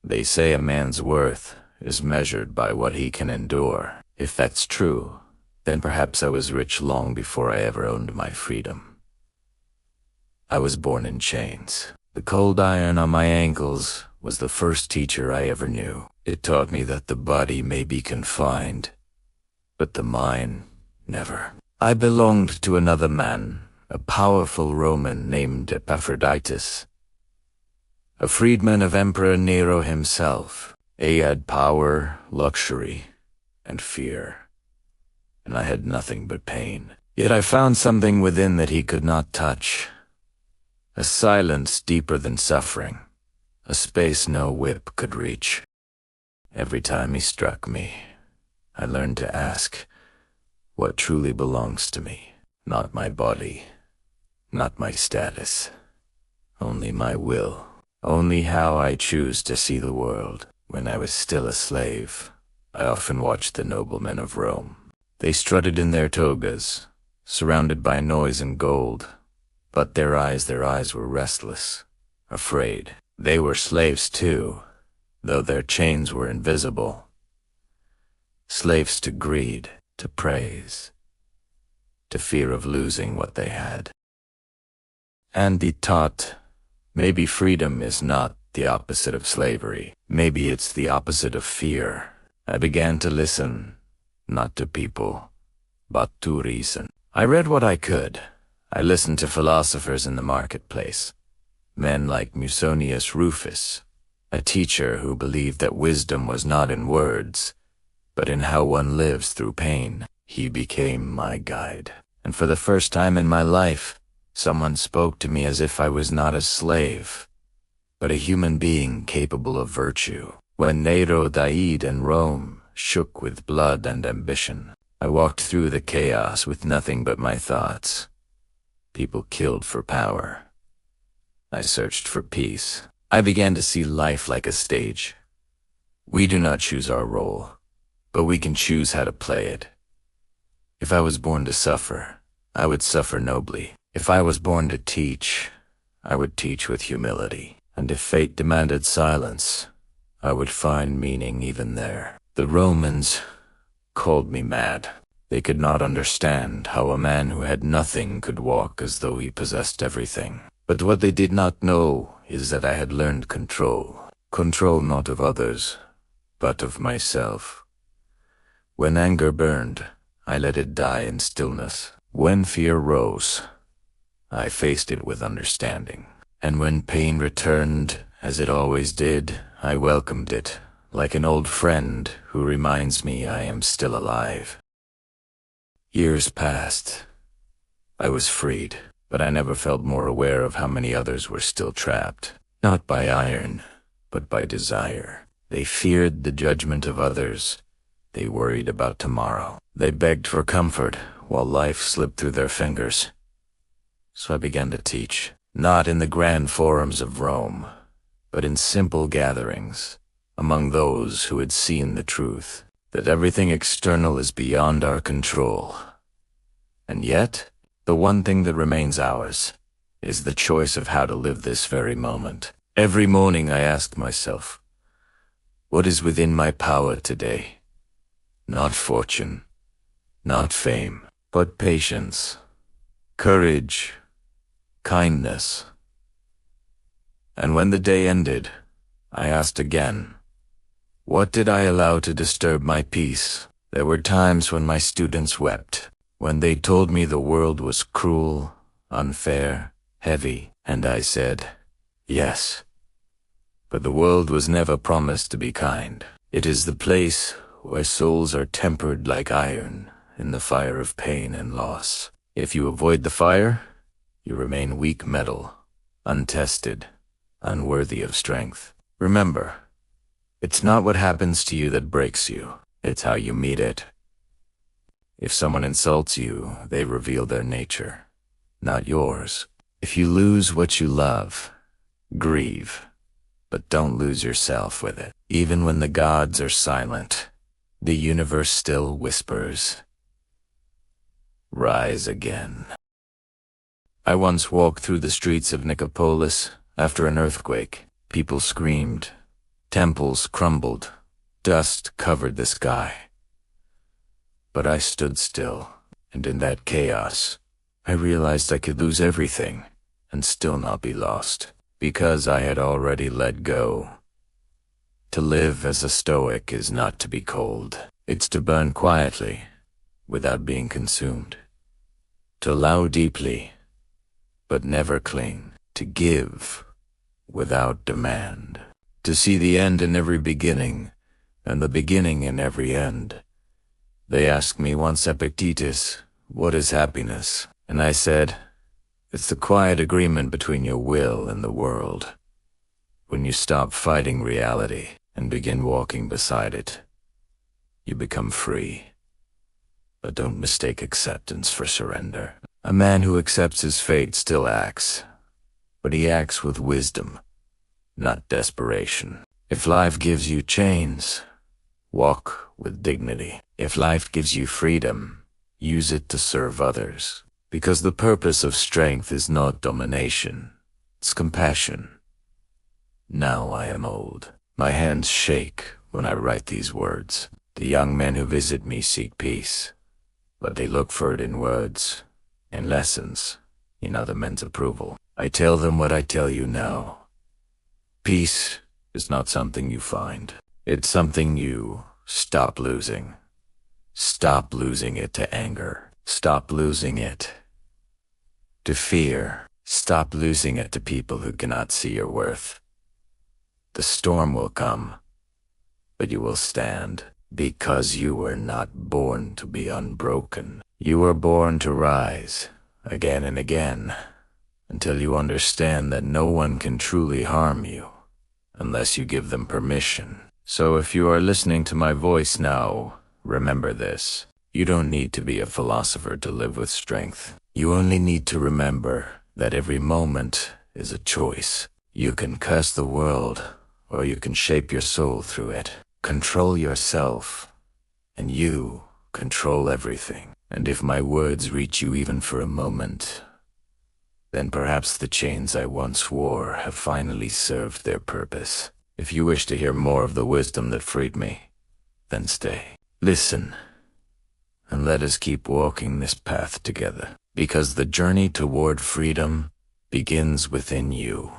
They say a man's worth is measured by what he can endure. If that's true, then perhaps I was rich long before I ever owned my freedom. I was born in chains. The cold iron on my ankles was the first teacher I ever knew. It taught me that the body may be confined, but the mind never. I belonged to another man, a powerful Roman named Epictetus, a freedman of Emperor Nero himself. He had power, luxury, and fear, and I had nothing but pain. Yet I found something within that he could not touch, a silence deeper than suffering, a space no whip could reach. Every time he struck me, I learned to ask what truly belongs to me. Not my body, not my status, only my will, only how I choose to see the world. When I was still a slave, I often watched the noblemen of Rome. They strutted in their togas, surrounded by noise and gold, but their eyes were restless, afraid. They were slaves too, though their chains were invisible. Slaves to greed, to praise, to fear of losing what they had. And he taught, maybe freedom is not the opposite of slavery. Maybe it's the opposite of fear. I began to listen, not to people, but to reason. I read what I could. I listened to philosophers in the marketplace, men like Musonius Rufus, a teacher who believed that wisdom was not in words, but in how one lives through pain. He became my guide. And for the first time in my life, someone spoke to me as if I was not a slave, but a human being capable of virtue. When Nero died and Rome shook with blood and ambition, I walked through the chaos with nothing but my thoughts. People killed for power. I searched for peace. I began to see life like a stage. We do not choose our role, but we can choose how to play it. If I was born to suffer, I would suffer nobly. If I was born to teach, I would teach with humility. And if fate demanded silence, I would find meaning even there. The Romans called me mad. They could not understand how a man who had nothing could walk as though he possessed everything. But what they did not know is that I had learned control. Control not of others, but of myself. When anger burned, I let it die in stillness. When fear rose, I faced it with understanding. And when pain returned, as it always did, I welcomed it, like an old friend who reminds me I am still alive. Years passed. I was freed, but I never felt more aware of how many others were still trapped, not by iron, but by desire. They feared the judgment of others. They worried about tomorrow. They begged for comfort, while life slipped through their fingers. So I began to teach. Not in the grand forums of Rome, but in simple gatherings, among those who had seen the truth, that everything external is beyond our control. And yet, the one thing that remains ours is the choice of how to live this very moment. Every morning I ask myself, what is within my power today? Not fortune, not fame, but patience, courage, kindness. And when the day ended, I asked again, what did I allow to disturb my peace? There were times when my students wept, when they told me the world was cruel, unfair, heavy, and I said, yes. But the world was never promised to be kind. It is the place where souls are tempered like iron in the fire of pain and loss. If you avoid the fire, you remain weak metal, untested, unworthy of strength. Remember, it's not what happens to you that breaks you, it's how you meet it. If someone insults you, they reveal their nature, not yours. If you lose what you love, grieve, but don't lose yourself with it. Even when the gods are silent, the universe still whispers, rise again. I once walked through the streets of Nicopolis after an earthquake. People screamed, Temples crumbled. Dust covered the sky. But I stood still, and in that chaos, I realized I could lose everything and still not be lost, because I had already let go. To live as a Stoic is not to be cold. It's to burn quietly, without being consumed. To allow deeply, but never cling. To give, without demand. To see the end in every beginning, and the beginning in every end. They asked me once, Epictetus, what is happiness? And I said, it's the quiet agreement between your will and the world. When you stop fighting reality and begin walking beside it, you become free. But don't mistake acceptance for surrender. A man who accepts his fate still acts, but he acts with wisdom, not desperation. If life gives you chains, walk with dignity. If life gives you freedom, use it to serve others. Because the purpose of strength is not domination, it's compassion. Now I am old. My hands shake when I write these words. The young men who visit me seek peace, but they look for it in words, in lessons, in other men's approval. I tell them what I tell you now. Peace is not something you find. It's something you stop losing. Stop losing it to anger. Stop losing it to fear. Stop losing it to people who cannot see your worth. The storm will come, but you will stand, because you were not born to be unbroken. You were born to rise, again and again, until you understand that no one can truly harm you, unless you give them permission. So if you are listening to my voice now, remember this. You don't need to be a philosopher to live with strength. You only need to remember that every moment is a choice. You can curse the world, or you can shape your soul through it. Control yourself, and you control everything. And if my words reach you even for a moment, then perhaps the chains I once wore have finally served their purpose. If you wish to hear more of the wisdom that freed me, then stay. Listen, and let us keep walking this path together, because the journey toward freedom begins within you.